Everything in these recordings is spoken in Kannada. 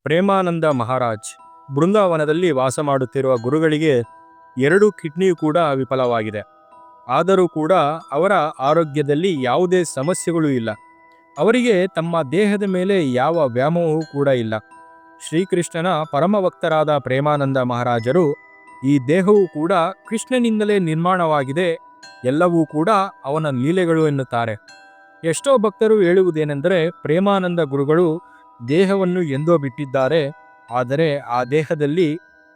ಪ್ರೇಮಾನಂದ ಮಹಾರಾಜ್ ಬೃಂದಾವನದಲ್ಲಿ ವಾಸ ಮಾಡುತ್ತಿರುವ ಗುರುಗಳಿಗೆ 2 ಕಿಡ್ನಿಯೂ ಕೂಡ ವಿಫಲವಾಗಿದೆ. ಆದರೂ ಕೂಡ ಅವರ ಆರೋಗ್ಯದಲ್ಲಿ ಯಾವುದೇ ಸಮಸ್ಯೆಗಳೂ ಇಲ್ಲ. ಅವರಿಗೆ ತಮ್ಮ ದೇಹದ ಮೇಲೆ ಯಾವ ವ್ಯಾಮೋಹವೂ ಕೂಡ ಇಲ್ಲ. ಶ್ರೀಕೃಷ್ಣನ ಪರಮಭಕ್ತರಾದ ಪ್ರೇಮಾನಂದ ಮಹಾರಾಜರು ಈ ದೇಹವು ಕೂಡ ಕೃಷ್ಣನಿಂದಲೇ ನಿರ್ಮಾಣವಾಗಿದೆ, ಎಲ್ಲವೂ ಕೂಡ ಅವನ ಲೀಲೆಗಳು ಎನ್ನುತ್ತಾರೆ. ಎಷ್ಟೋ ಭಕ್ತರು ಹೇಳುವುದೇನೆಂದರೆ ಪ್ರೇಮಾನಂದ ಗುರುಗಳು ದೇಹವನ್ನು ಎಂದೋ ಬಿಟ್ಟಿದ್ದಾರೆ, ಆದರೆ ಆ ದೇಹದಲ್ಲಿ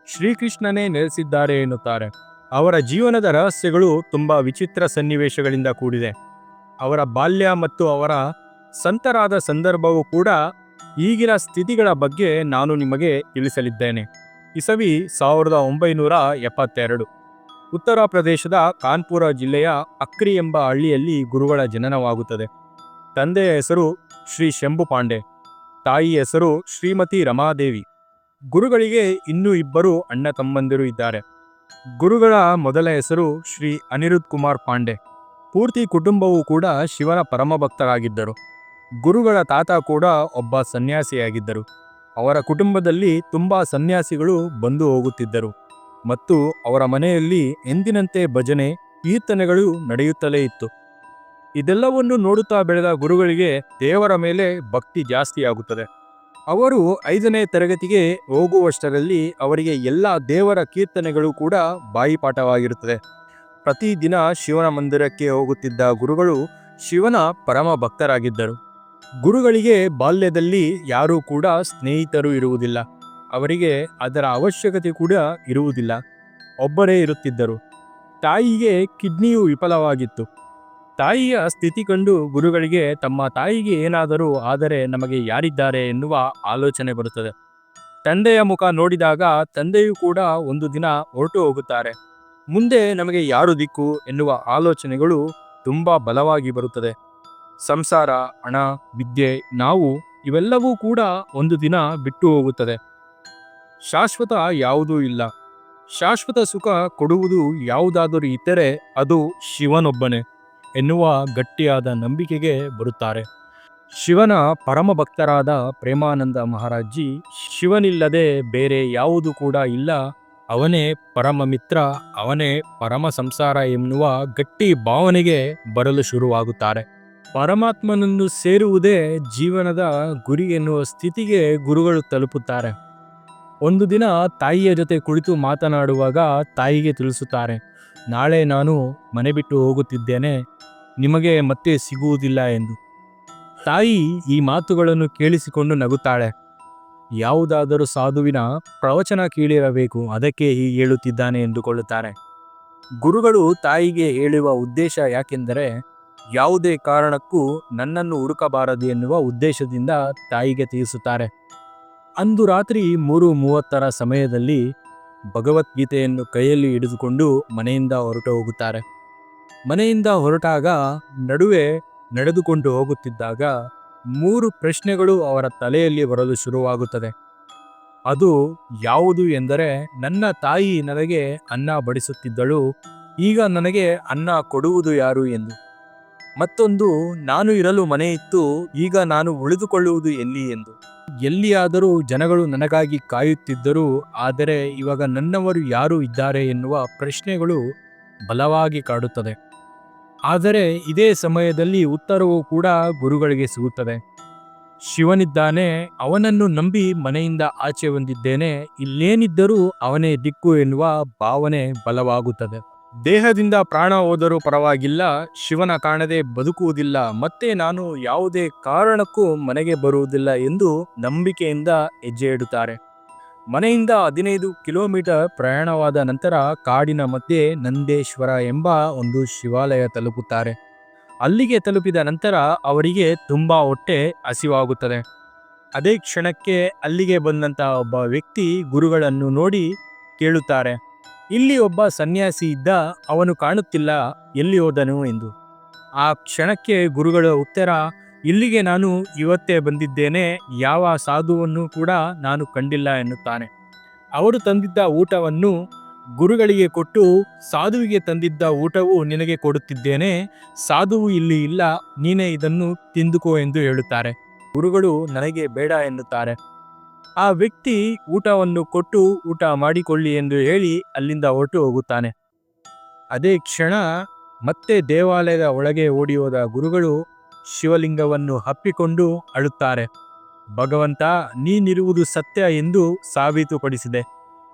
ಶ್ರೀಕೃಷ್ಣನೇ ನೆಲೆಸಿದ್ದಾರೆ ಎನ್ನುತ್ತಾರೆ. ಅವರ ಜೀವನದ ರಹಸ್ಯಗಳು ತುಂಬ ವಿಚಿತ್ರ ಸನ್ನಿವೇಶಗಳಿಂದ ಕೂಡಿದೆ. ಅವರ ಬಾಲ್ಯ ಮತ್ತು ಅವರ ಸಂತರಾದ ಸಂದರ್ಭವೂ ಕೂಡ ಈಗಿನ ಸ್ಥಿತಿಗಳ ಬಗ್ಗೆ ನಾನು ನಿಮಗೆ ತಿಳಿಸಲಿದ್ದೇನೆ. ಇಸವಿ 1972. ಉತ್ತರ ಪ್ರದೇಶದ ಕಾನ್ಪುರ ಜಿಲ್ಲೆಯ ಅಕ್ರಿ ಎಂಬ ಹಳ್ಳಿಯಲ್ಲಿ ಗುರುಗಳ ಜನನವಾಗುತ್ತದೆ. ತಂದೆಯ ಹೆಸರು ಶ್ರೀ ಶಂಭು ಪಾಂಡೆ, ತಾಯಿ ಹೆಸರು ಶ್ರೀಮತಿ ರಮಾದೇವಿ. ಗುರುಗಳಿಗೆ ಇನ್ನೂ 2 ಅಣ್ಣ ತಮ್ಮಂದಿರು ಇದ್ದಾರೆ. ಗುರುಗಳ ಮೊದಲ ಹೆಸರು ಶ್ರೀ ಅನಿರುದ್ಧ್ ಕುಮಾರ್ ಪಾಂಡೆ. ಪೂರ್ತಿ ಕುಟುಂಬವೂ ಕೂಡ ಶಿವನ ಪರಮಭಕ್ತರಾಗಿದ್ದರು. ಗುರುಗಳ ತಾತ ಕೂಡ ಒಬ್ಬ ಸನ್ಯಾಸಿಯಾಗಿದ್ದರು. ಅವರ ಕುಟುಂಬದಲ್ಲಿ ತುಂಬ ಸನ್ಯಾಸಿಗಳು ಬಂದು ಹೋಗುತ್ತಿದ್ದರು ಮತ್ತು ಅವರ ಮನೆಯಲ್ಲಿ ಎಂದಿನಂತೆ ಭಜನೆ ಕೀರ್ತನೆಗಳು ನಡೆಯುತ್ತಲೇ ಇತ್ತು. ಇದೆಲ್ಲವನ್ನು ನೋಡುತ್ತಾ ಬೆಳೆದ ಗುರುಗಳಿಗೆ ದೇವರ ಮೇಲೆ ಭಕ್ತಿ ಜಾಸ್ತಿಯಾಗುತ್ತದೆ. ಅವರು 5ನೇ ತರಗತಿಗೆ ಹೋಗುವಷ್ಟರಲ್ಲಿ ಅವರಿಗೆ ಎಲ್ಲ ದೇವರ ಕೀರ್ತನೆಗಳು ಕೂಡ ಬಾಯಿಪಾಠವಾಗಿರುತ್ತದೆ. ಪ್ರತಿದಿನ ಶಿವನ ಮಂದಿರಕ್ಕೆ ಹೋಗುತ್ತಿದ್ದ ಗುರುಗಳು ಶಿವನ ಪರಮ ಭಕ್ತರಾಗಿದ್ದರು. ಗುರುಗಳಿಗೆ ಬಾಲ್ಯದಲ್ಲಿ ಯಾರೂ ಕೂಡ ಸ್ನೇಹಿತರು ಇರುವುದಿಲ್ಲ. ಅವರಿಗೆ ಅದರ ಅವಶ್ಯಕತೆ ಕೂಡ ಇರುವುದಿಲ್ಲ. ಒಬ್ಬರೇ ಇರುತ್ತಿದ್ದರು. ತಾಯಿಗೆ ಕಿಡ್ನಿಯು ವಿಫಲವಾಗಿತ್ತು. ತಾಯಿಯ ಸ್ಥಿತಿ ಕಂಡು ಗುರುಗಳಿಗೆ ತಮ್ಮ ತಾಯಿಗೆ ಏನಾದರೂ ಆದರೆ ನಮಗೆ ಯಾರಿದ್ದಾರೆ ಎನ್ನುವ ಆಲೋಚನೆ ಬರುತ್ತದೆ. ತಂದೆಯ ಮುಖ ನೋಡಿದಾಗ ತಂದೆಯೂ ಕೂಡ ಒಂದು ದಿನ ಹೊರಟು ಹೋಗುತ್ತಾರೆ. ಮುಂದೆ ನಮಗೆ ಯಾರು ದಿಕ್ಕು ಎನ್ನುವ ಆಲೋಚನೆಗಳು ತುಂಬ ಬಲವಾಗಿ ಬರುತ್ತದೆ. ಸಂಸಾರ, ಹಣ, ವಿದ್ಯೆ, ನಾವು ಇವೆಲ್ಲವೂ ಕೂಡ ಒಂದು ದಿನ ಬಿಟ್ಟು ಹೋಗುತ್ತದೆ. ಶಾಶ್ವತ ಯಾವುದೂ ಇಲ್ಲ. ಶಾಶ್ವತ ಸುಖ ಕೊಡುವುದು ಯಾವುದಾದರೂ ಇದ್ದರೆ ಅದು ಶಿವನೊಬ್ಬನೇ ಎನ್ನುವ ಗಟ್ಟಿಯಾದ ನಂಬಿಕೆಗೆ ಬರುತ್ತಾರೆ. ಶಿವನ ಪರಮಭಕ್ತರಾದ ಪ್ರೇಮಾನಂದ ಮಹಾರಾಜ್ಜಿ ಶಿವನಿಲ್ಲದೆ ಬೇರೆ ಯಾವುದು ಕೂಡ ಇಲ್ಲ, ಅವನೇ ಪರಮ ಮಿತ್ರ, ಅವನೇ ಪರಮ ಸಂಸಾರ ಎನ್ನುವ ಗಟ್ಟಿ ಭಾವನೆಗೆ ಬರಲು ಶುರುವಾಗುತ್ತಾರೆ. ಪರಮಾತ್ಮನನ್ನು ಸೇರುವುದೇ ಜೀವನದ ಗುರಿ ಎನ್ನುವ ಸ್ಥಿತಿಗೆ ಗುರುಗಳು ತಲುಪುತ್ತಾರೆ. ಒಂದು ದಿನ ತಾಯಿಯ ಜೊತೆ ಕುಳಿತು ಮಾತನಾಡುವಾಗ ತಾಯಿಗೆ ತಿಳಿಸುತ್ತಾರೆ, ನಾಳೆ ನಾನು ಮನೆ ಬಿಟ್ಟು ಹೋಗುತ್ತಿದ್ದೇನೆ, ನಿಮಗೆ ಮತ್ತೆ ಸಿಗುವುದಿಲ್ಲ ಎಂದು. ತಾಯಿ ಈ ಮಾತುಗಳನ್ನು ಕೇಳಿಸಿಕೊಂಡು ನಗುತ್ತಾಳೆ. ಯಾವುದಾದರೂ ಸಾಧುವಿನ ಪ್ರವಚನ ಕೇಳಿರಬೇಕು, ಅದಕ್ಕೆ ಹೀಗೆ ಹೇಳುತ್ತಿದ್ದಾನೆ ಎಂದುಕೊಳ್ಳುತ್ತಾರೆ. ಗುರುಗಳು ತಾಯಿಗೆ ಹೇಳುವ ಉದ್ದೇಶ ಯಾಕೆಂದರೆ ಯಾವುದೇ ಕಾರಣಕ್ಕೂ ನನ್ನನ್ನು ಹುಡುಕಬಾರದು ಎನ್ನುವ ಉದ್ದೇಶದಿಂದ ತಾಯಿಗೆ ತಿಳಿಸುತ್ತಾರೆ. ಅಂದು ರಾತ್ರಿ 3:30 ಸಮಯದಲ್ಲಿ ಭಗವದ್ಗೀತೆಯನ್ನು ಕೈಯಲ್ಲಿ ಹಿಡಿದುಕೊಂಡು ಮನೆಯಿಂದ ಹೊರಟು ಹೋಗುತ್ತಾರೆ. ಮನೆಯಿಂದ ಹೊರಟಾಗ ನಡುವೆ ನಡೆದುಕೊಂಡು ಹೋಗುತ್ತಿದ್ದಾಗ 3 ಪ್ರಶ್ನೆಗಳು ಅವರ ತಲೆಯಲ್ಲಿ ಬರಲು ಶುರುವಾಗುತ್ತದೆ. ಅದು ಯಾವುದು ಎಂದರೆ, ನನ್ನ ತಾಯಿ ನನಗೆ ಅನ್ನ ಬಡಿಸುತ್ತಿದ್ದಳು, ಈಗ ನನಗೆ ಅನ್ನ ಕೊಡುವುದು ಯಾರು ಎಂದು. ಮತ್ತೊಂದು, ನಾನು ಇರಲು ಮನೆ ಇತ್ತು, ಈಗ ನಾನು ಉಳಿದುಕೊಳ್ಳುವುದು ಎಲ್ಲಿ ಎಂದು. ಎಲ್ಲಿಯಾದರೂ ಜನಗಳು ನನಗಾಗಿ ಕಾಯುತ್ತಿದ್ದರು, ಆದರೆ ಇವಾಗ ನನ್ನವರು ಯಾರು ಇದ್ದಾರೆ ಎನ್ನುವ ಪ್ರಶ್ನೆಗಳು ಬಲವಾಗಿ ಕಾಡುತ್ತದೆ. ಆದರೆ ಇದೇ ಸಮಯದಲ್ಲಿ ಉತ್ತರವೂ ಕೂಡ ಗುರುಗಳಿಗೆ ಸಿಗುತ್ತದೆ. ಶಿವನಿದ್ದಾನೆ, ಅವನನ್ನು ನಂಬಿ ಮನೆಯಿಂದ ಆಚೆ ಬಂದಿದ್ದೇನೆ, ಇಲ್ಲೇನಿದ್ದರೂ ಅವನೇ ದಿಕ್ಕು ಎನ್ನುವ ಭಾವನೆ ಬಲವಾಗುತ್ತದೆ. ದೇಹದಿಂದ ಪ್ರಾಣ ಹೋದರೂ ಪರವಾಗಿಲ್ಲ, ಶಿವನ ಕಾಣದೆ ಬದುಕುವುದಿಲ್ಲ, ಮತ್ತೆ ನಾನು ಯಾವುದೇ ಕಾರಣಕ್ಕೂ ಮನೆಗೆ ಬರುವುದಿಲ್ಲ ಎಂದು ನಂಬಿಕೆಯಿಂದ ಹೆಜ್ಜೆ ಇಡುತ್ತಾರೆ. ಮನೆಯಿಂದ 15 ಕಿಲೋಮೀಟರ್ ಪ್ರಯಾಣವಾದ ನಂತರ ಕಾಡಿನ ಮಧ್ಯೆ ನಂದೇಶ್ವರ ಎಂಬ ಒಂದು ಶಿವಾಲಯ ತಲುಪುತ್ತಾರೆ. ಅಲ್ಲಿಗೆ ತಲುಪಿದ ನಂತರ ಅವರಿಗೆ ತುಂಬ ಹೊಟ್ಟೆ ಹಸಿವಾಗುತ್ತದೆ. ಅದೇ ಕ್ಷಣಕ್ಕೆ ಅಲ್ಲಿಗೆ ಬಂದಂಥ ಒಬ್ಬ ವ್ಯಕ್ತಿ ಗುರುಗಳನ್ನು ನೋಡಿ ಕೇಳುತ್ತಾರೆ, ಇಲ್ಲಿ ಒಬ್ಬ ಸನ್ಯಾಸಿ ಇದ್ದ, ಅವನು ಕಾಣುತ್ತಿಲ್ಲ, ಎಲ್ಲಿ ಹೋದನು ಎಂದು. ಆ ಕ್ಷಣಕ್ಕೆ ಗುರುಗಳ ಉತ್ತರ, ಇಲ್ಲಿಗೆ ನಾನು ಇವತ್ತೇ ಬಂದಿದ್ದೇನೆ, ಯಾವ ಸಾಧುವನ್ನು ಕೂಡ ನಾನು ಕಂಡಿಲ್ಲ ಎನ್ನುತ್ತಾನೆ. ಅವರು ತಂದಿದ್ದ ಊಟವನ್ನು ಗುರುಗಳಿಗೆ ಕೊಟ್ಟು, ಸಾಧುವಿಗೆ ತಂದಿದ್ದ ಊಟವು ನಿನಗೆ ಕೊಡುತ್ತಿದ್ದೇನೆ, ಸಾಧುವು ಇಲ್ಲಿ ಇಲ್ಲ, ನೀನೇ ಇದನ್ನು ತಿಂದುಕೋ ಎಂದು ಹೇಳುತ್ತಾರೆ. ಗುರುಗಳು ನನಗೆ ಬೇಡ ಎನ್ನುತ್ತಾರೆ. ಆ ವ್ಯಕ್ತಿ ಊಟವನ್ನು ಕೊಟ್ಟು ಊಟ ಮಾಡಿಕೊಳ್ಳಿ ಎಂದು ಹೇಳಿ ಅಲ್ಲಿಂದ ಹೊರಟು ಹೋಗುತ್ತಾನೆ. ಅದೇ ಕ್ಷಣ ಮತ್ತೆ ದೇವಾಲಯದ ಒಳಗೆ ಓಡಿ ಹೋದ ಗುರುಗಳು ಶಿವಲಿಂಗವನ್ನು ಅಪ್ಪಿಕೊಂಡು ಅಳುತ್ತಾರೆ. ಭಗವಂತ, ನೀನಿರುವುದು ಸತ್ಯ ಎಂದು ಸಾಬೀತುಪಡಿಸಿದೆ.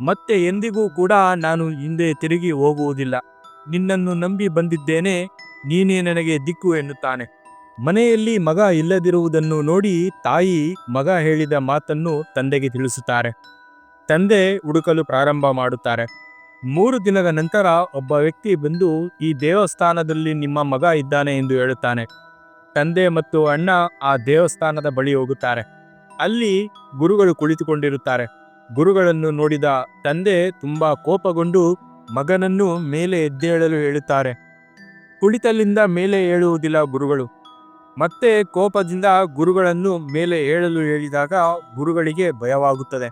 ಮತ್ತೆ ಎಂದಿಗೂ ಕೂಡ ನಾನು ಹಿಂದೆ ತಿರುಗಿ ಹೋಗುವುದಿಲ್ಲ. ನಿನ್ನನ್ನು ನಂಬಿ ಬಂದಿದ್ದೇನೆ, ನೀನೇ ನನಗೆ ದಿಕ್ಕು ಎನ್ನುತ್ತಾನೆ. ಮನೆಯಲ್ಲಿ ಮಗ ಇಲ್ಲದಿರುವುದನ್ನು ನೋಡಿ ತಾಯಿ ಮಗ ಹೇಳಿದ ಮಾತನ್ನು ತಂದೆಗೆ ತಿಳಿಸುತ್ತಾರೆ. ತಂದೆ ಹುಡುಕಲು ಪ್ರಾರಂಭ ಮಾಡುತ್ತಾರೆ. 3 ದಿನದ ನಂತರ ಒಬ್ಬ ವ್ಯಕ್ತಿ ಬಂದು ಈ ದೇವಸ್ಥಾನದಲ್ಲಿ ನಿಮ್ಮ ಮಗ ಇದ್ದಾನೆ ಎಂದು ಹೇಳುತ್ತಾನೆ. ತಂದೆ ಮತ್ತು ಅಣ್ಣ ಆ ದೇವಸ್ಥಾನದ ಬಳಿ ಹೋಗುತ್ತಾರೆ. ಅಲ್ಲಿ ಗುರುಗಳು ಕುಳಿತುಕೊಂಡಿರುತ್ತಾರೆ. ಗುರುಗಳನ್ನು ನೋಡಿದ ತಂದೆ ತುಂಬಾ ಕೋಪಗೊಂಡು ಮಗನನ್ನು ಮೇಲೆ ಎದ್ದೇಳಲು ಹೇಳುತ್ತಾರೆ. ಕುಳಿತಲ್ಲಿಂದ ಮೇಲೆ ಏಳುವುದಿಲ್ಲ ಗುರುಗಳು. ಮತ್ತೆ ಕೋಪದಿಂದ ಗುರುಗಳನ್ನು ಮೇಲೆ ಏಳಲು ಹೇಳಿದಾಗ ಗುರುಗಳಿಗೆ ಭಯವಾಗುತ್ತದೆ.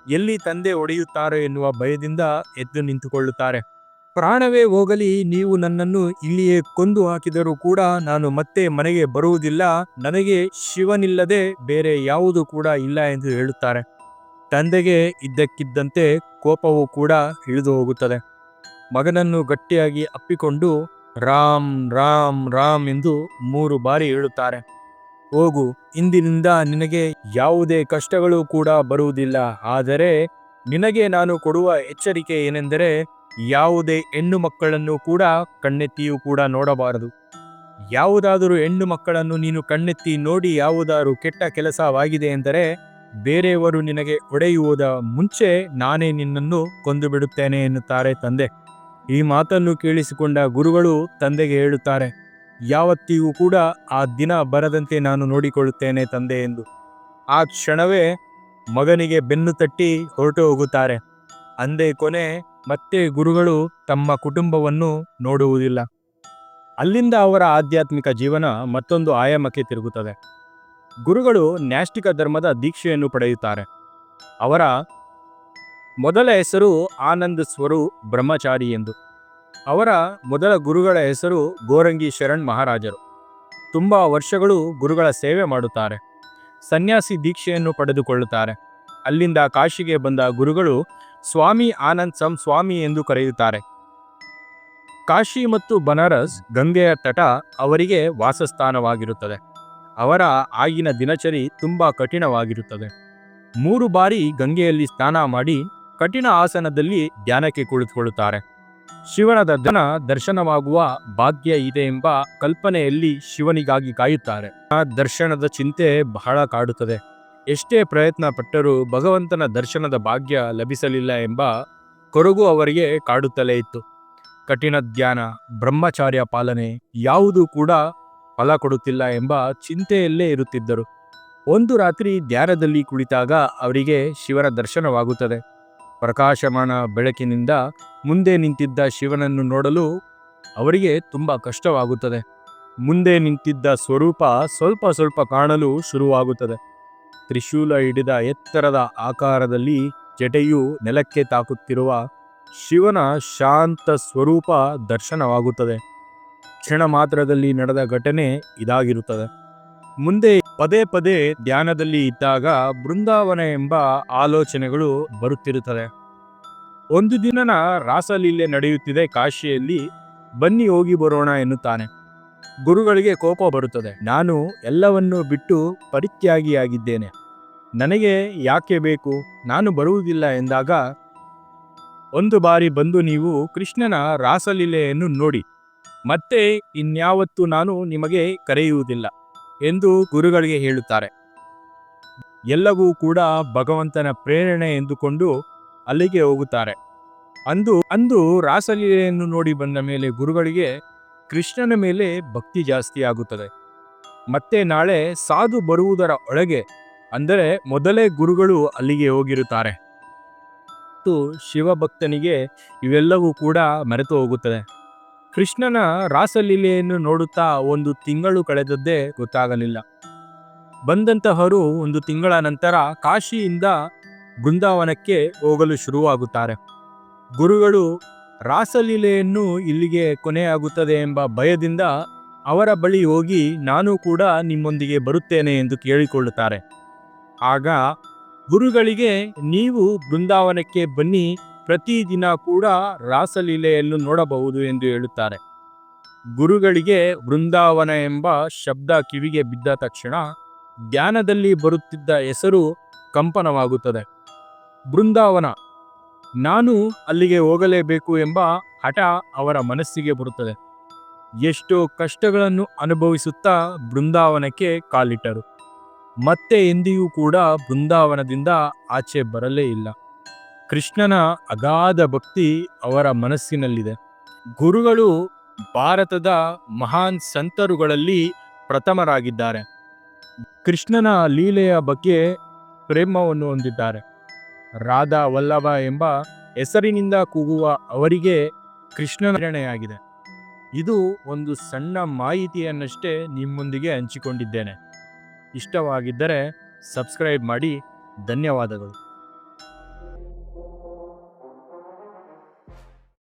ಎಲ್ಲಿ ತಂದೆ ಹೊಡೆಯುತ್ತಾರೆ ಎನ್ನುವ ಭಯದಿಂದ ಎದ್ದು ನಿಂತುಕೊಳ್ಳುತ್ತಾರೆ. ಪ್ರಾಣವೇ ಹೋಗಲಿ, ನೀವು ನನ್ನನ್ನು ಇಲ್ಲಿಯೇ ಕೊಂದು ಹಾಕಿದರೂ ಕೂಡ ನಾನು ಮತ್ತೆ ಮನೆಗೆ ಬರುವುದಿಲ್ಲ. ನನಗೆ ಶಿವನಿಲ್ಲದೆ ಬೇರೆ ಯಾವುದು ಕೂಡ ಇಲ್ಲ ಎಂದು ಹೇಳುತ್ತಾರೆ. ತಂದೆಗೆ ಇದ್ದಕ್ಕಿದ್ದಂತೆ ಕೋಪವೂ ಕೂಡ ಇಳಿದು ಹೋಗುತ್ತದೆ. ಮಗನನ್ನು ಗಟ್ಟಿಯಾಗಿ ಅಪ್ಪಿಕೊಂಡು ರಾಮ್ ರಾಮ್ ರಾಮ್ ಎಂದು 3 ಬಾರಿ ಹೇಳುತ್ತಾರೆ. ಹೋಗು, ಇಂದಿನಿಂದ ನಿನಗೆ ಯಾವುದೇ ಕಷ್ಟಗಳು ಕೂಡ ಬರುವುದಿಲ್ಲ. ಆದರೆ ನಿನಗೆ ನಾನು ಕೊಡುವ ಎಚ್ಚರಿಕೆ ಏನೆಂದರೆ, ಯಾವುದೇ ಹೆಣ್ಣು ಮಕ್ಕಳನ್ನು ಕೂಡ ಕಣ್ಣೆತ್ತಿಯೂ ಕೂಡ ನೋಡಬಾರದು. ಯಾವುದಾದರೂ ಹೆಣ್ಣು ಮಕ್ಕಳನ್ನು ನೀನು ಕಣ್ಣೆತ್ತಿ ನೋಡಿ ಯಾವುದಾದರೂ ಕೆಟ್ಟ ಕೆಲಸವಾಗಿದೆ ಎಂದರೆ ಬೇರೆಯವರು ನಿನಗೆ ಹೊಡೆಯುವುದ ಮುಂಚೆ ನಾನೇ ನಿನ್ನನ್ನು ಕೊಂದು ಬಿಡುತ್ತೇನೆ ಎನ್ನುತ್ತಾರೆ ತಂದೆ. ಈ ಮಾತನ್ನು ಕೇಳಿಸಿಕೊಂಡ ಗುರುಗಳು ತಂದೆಗೆ ಹೇಳುತ್ತಾರೆ, ಯಾವತ್ತಿಗೂ ಕೂಡ ಆ ದಿನ ಬರದಂತೆ ನಾನು ನೋಡಿಕೊಳ್ಳುತ್ತೇನೆ ತಂದೆ ಎಂದು. ಆ ಕ್ಷಣವೇ ಮಗನಿಗೆ ಬೆನ್ನು ತಟ್ಟಿ ಹೊರಟು ಹೋಗುತ್ತಾರೆ. ಅಂದೇ ಕೊನೆ, ಮತ್ತೆ ಗುರುಗಳು ತಮ್ಮ ಕುಟುಂಬವನ್ನು ನೋಡುವುದಿಲ್ಲ. ಅಲ್ಲಿಂದ ಅವರ ಆಧ್ಯಾತ್ಮಿಕ ಜೀವನ ಮತ್ತೊಂದು ಆಯಾಮಕ್ಕೆ ತಿರುಗುತ್ತದೆ. ಗುರುಗಳು ನ್ಯಾಸ್ಟಿಕ ಧರ್ಮದ ದೀಕ್ಷೆಯನ್ನು ಪಡೆಯುತ್ತಾರೆ. ಅವರ ಮೊದಲ ಹೆಸರು ಆನಂದ ಸ್ವರೂಪ್ ಬ್ರಹ್ಮಚಾರಿ ಎಂದು. ಅವರ ಮೊದಲ ಗುರುಗಳ ಹೆಸರು ಗೋರಂಗಿ ಶರಣ್ ಮಹಾರಾಜರು. ತುಂಬ ವರ್ಷಗಳು ಗುರುಗಳ ಸೇವೆ ಮಾಡುತ್ತಾರೆ. ಸನ್ಯಾಸಿ ದೀಕ್ಷೆಯನ್ನು ಪಡೆದುಕೊಳ್ಳುತ್ತಾರೆ. ಅಲ್ಲಿಂದ ಕಾಶಿಗೆ ಬಂದ ಗುರುಗಳು ಸ್ವಾಮಿ ಆನಂದ್ ಸಂ ಸ್ವಾಮಿ ಎಂದು ಕರೆಯುತ್ತಾರೆ. ಕಾಶಿ ಮತ್ತು ಬನಾರಸ್ ಗಂಗೆಯ ತಟ ಅವರಿಗೆ ವಾಸಸ್ಥಾನವಾಗಿರುತ್ತದೆ. ಅವರ ಆಗಿನ ದಿನಚರಿ ತುಂಬ ಕಠಿಣವಾಗಿರುತ್ತದೆ. 3 ಬಾರಿ ಗಂಗೆಯಲ್ಲಿ ಸ್ನಾನ ಮಾಡಿ ಕಠಿಣ ಆಸನದಲ್ಲಿ ಧ್ಯಾನಕ್ಕೆ ಕುಳಿತುಕೊಳ್ಳುತ್ತಾರೆ. ಶಿವನ ದರ್ಶನವಾಗುವ ಭಾಗ್ಯ ಇದೆ ಎಂಬ ಕಲ್ಪನೆಯಲ್ಲಿ ಶಿವನಿಗಾಗಿ ಕಾಯುತ್ತಾರೆ. ಆ ದರ್ಶನದ ಚಿಂತೆ ಬಹಳ ಕಾಡುತ್ತದೆ. ಎಷ್ಟೇ ಪ್ರಯತ್ನ ಪಟ್ಟರೂ ಭಗವಂತನ ದರ್ಶನದ ಭಾಗ್ಯ ಲಭಿಸಲಿಲ್ಲ ಎಂಬ ಕೊರಗು ಅವರಿಗೆ ಕಾಡುತ್ತಲೇ ಇತ್ತು. ಕಠಿಣ ಧ್ಯಾನ, ಬ್ರಹ್ಮಚಾರ್ಯ ಪಾಲನೆ ಯಾವುದೂ ಕೂಡ ಫಲ ಕೊಡುತ್ತಿಲ್ಲ ಎಂಬ ಚಿಂತೆಯಲ್ಲೇ ಇರುತ್ತಿದ್ದರು. ಒಂದು ರಾತ್ರಿ ಧ್ಯಾನದಲ್ಲಿ ಕುಳಿತಾಗ ಅವರಿಗೆ ಶಿವನ ದರ್ಶನವಾಗುತ್ತದೆ. ಪ್ರಕಾಶಮಾನ ಬೆಳಕಿನಿಂದ ಮುಂದೆ ನಿಂತಿದ್ದ ಶಿವನನ್ನು ನೋಡಲು ಅವರಿಗೆ ತುಂಬ ಕಷ್ಟವಾಗುತ್ತದೆ. ಮುಂದೆ ನಿಂತಿದ್ದ ಸ್ವರೂಪ ಸ್ವಲ್ಪ ಸ್ವಲ್ಪ ಕಾಣಲು ಶುರುವಾಗುತ್ತದೆ. ತ್ರಿಶೂಲ ಹಿಡಿದ ಎತ್ತರದ ಆಕಾರದಲ್ಲಿ ಜಟೆಯು ನೆಲಕ್ಕೆ ತಾಕುತ್ತಿರುವ ಶಿವನ ಶಾಂತ ಸ್ವರೂಪ ದರ್ಶನವಾಗುತ್ತದೆ. ಕ್ಷಣ ಮಾತ್ರದಲ್ಲಿ ನಡೆದ ಘಟನೆ ಇದಾಗಿರುತ್ತದೆ. ಮುಂದೆ ಪದೇ ಪದೇ ಧ್ಯಾನದಲ್ಲಿ ಇದ್ದಾಗ ಬೃಂದಾವನ ಎಂಬ ಆಲೋಚನೆಗಳು ಬರುತ್ತಿರುತ್ತದೆ. ಒಂದು ದಿನನ ರಾಸಲೀಲೆ ನಡೆಯುತ್ತಿದೆ ಕಾಶಿಯಲ್ಲಿ, ಬನ್ನಿ ಹೋಗಿ ಬರೋಣ ಎನ್ನುತ್ತಾನೆ. ಗುರುಗಳಿಗೆ ಕೋಪ ಬರುತ್ತದೆ. ನಾನು ಎಲ್ಲವನ್ನೂ ಬಿಟ್ಟು ಪರಿತ್ಯಾಗಿಯಾಗಿದ್ದೇನೆ, ನನಗೆ ಯಾಕೆ ಬೇಕು, ನಾನು ಬರುವುದಿಲ್ಲ ಎಂದಾಗ, ಒಂದು ಬಾರಿ ಬಂದು ನೀವು ಕೃಷ್ಣನ ರಾಸಲೀಲೆಯನ್ನು ನೋಡಿ, ಮತ್ತೆ ಇನ್ಯಾವತ್ತೂ ನಾನು ನಿಮಗೆ ಕರೆಯುವುದಿಲ್ಲ ಎಂದು ಗುರುಗಳಿಗೆ ಹೇಳುತ್ತಾರೆ. ಎಲ್ಲವೂ ಕೂಡ ಭಗವಂತನ ಪ್ರೇರಣೆ ಎಂದುಕೊಂಡು ಅಲ್ಲಿಗೆ ಹೋಗುತ್ತಾರೆ. ಅಂದು ರಾಸಲೀಲೆಯನ್ನು ನೋಡಿ ಬಂದ ಮೇಲೆ ಗುರುಗಳಿಗೆ ಕೃಷ್ಣನ ಮೇಲೆ ಭಕ್ತಿ ಜಾಸ್ತಿ ಆಗುತ್ತದೆ. ಮತ್ತೆ ನಾಳೆ ಸಾಧು ಬರುವುದರ ಒಳಗೆ, ಅಂದರೆ ಮೊದಲೇ ಗುರುಗಳು ಅಲ್ಲಿಗೆ ಹೋಗಿರುತ್ತಾರೆ. ಮತ್ತು ಶಿವಭಕ್ತನಿಗೆ ಇವೆಲ್ಲವೂ ಕೂಡ ಮರೆತು ಹೋಗುತ್ತದೆ. ಕೃಷ್ಣನ ರಾಸಲೀಲೆಯನ್ನು ನೋಡುತ್ತಾ 1 ತಿಂಗಳು ಕಳೆದದ್ದೇ ಗೊತ್ತಾಗಲಿಲ್ಲ. ಬಂದಂತಹವರು 1 ತಿಂಗಳ ನಂತರ ಕಾಶಿಯಿಂದ ಬೃಂದಾವನಕ್ಕೆ ಹೋಗಲು ಶುರುವಾಗುತ್ತಾರೆ. ಗುರುಗಳು ರಾಸಲೀಲೆಯನ್ನು ಇಲ್ಲಿಗೆ ಕೊನೆಯಾಗುತ್ತದೆ ಎಂಬ ಭಯದಿಂದ ಅವರ ಬಳಿ ಹೋಗಿ ನಾನು ಕೂಡ ನಿಮ್ಮೊಂದಿಗೆ ಬರುತ್ತೇನೆ ಎಂದು ಕೇಳಿಕೊಳ್ಳುತ್ತಾರೆ. ಆಗ ಗುರುಗಳಿಗೆ ನೀವು ಬೃಂದಾವನಕ್ಕೆ ಬನ್ನಿ, ಪ್ರತಿದಿನ ಕೂಡ ರಾಸಲೀಲೆಯನ್ನು ನೋಡಬಹುದು ಎಂದು ಹೇಳುತ್ತಾರೆ. ಗುರುಗಳಿಗೆ ಬೃಂದಾವನ ಎಂಬ ಶಬ್ದ ಕಿವಿಗೆ ಬಿದ್ದ ತಕ್ಷಣ ಧ್ಯಾನದಲ್ಲಿ ಬರುತ್ತಿದ್ದ ಹೆಸರು ಕಂಪನವಾಗುತ್ತದೆ. ಬೃಂದಾವನ, ನಾನು ಅಲ್ಲಿಗೆ ಹೋಗಲೇಬೇಕು ಎಂಬ ಹಠ ಅವರ ಮನಸ್ಸಿಗೆ ಬರುತ್ತದೆ. ಎಷ್ಟೋ ಕಷ್ಟಗಳನ್ನು ಅನುಭವಿಸುತ್ತಾ ಬೃಂದಾವನಕ್ಕೆ ಕಾಲಿಟ್ಟರು. ಮತ್ತೆ ಎಂದಿಗೂ ಕೂಡ ಬೃಂದಾವನದಿಂದ ಆಚೆ ಬರಲೇ ಇಲ್ಲ. ಕೃಷ್ಣನ ಅಗಾಧ ಭಕ್ತಿ ಅವರ ಮನಸ್ಸಿನಲ್ಲಿದೆ. ಗುರುಗಳು ಭಾರತದ ಮಹಾನ್ ಸಂತರುಗಳಲ್ಲಿ ಪ್ರಥಮರಾಗಿದ್ದಾರೆ. ಕೃಷ್ಣನ ಲೀಲೆಯ ಬಗ್ಗೆ ಪ್ರೇಮವನ್ನು ಹೊಂದಿದ್ದಾರೆ. ರಾಧಾ ವಲ್ಲಭ ಎಂಬ ಹೆಸರಿನಿಂದ ಕೂಗುವ ಅವರಿಗೆ ಕೃಷ್ಣನ ಪ್ರೇರಣೆಯಾಗಿದೆ. ಇದು ಒಂದು ಸಣ್ಣ ಮಾಹಿತಿಯನ್ನಷ್ಟೇ ನಿಮ್ಮೊಂದಿಗೆ ಹಂಚಿಕೊಂಡಿದ್ದೇನೆ. ಇಷ್ಟವಾಗಿದ್ದರೆ ಸಬ್ಸ್ಕ್ರೈಬ್ ಮಾಡಿ. ಧನ್ಯವಾದಗಳು.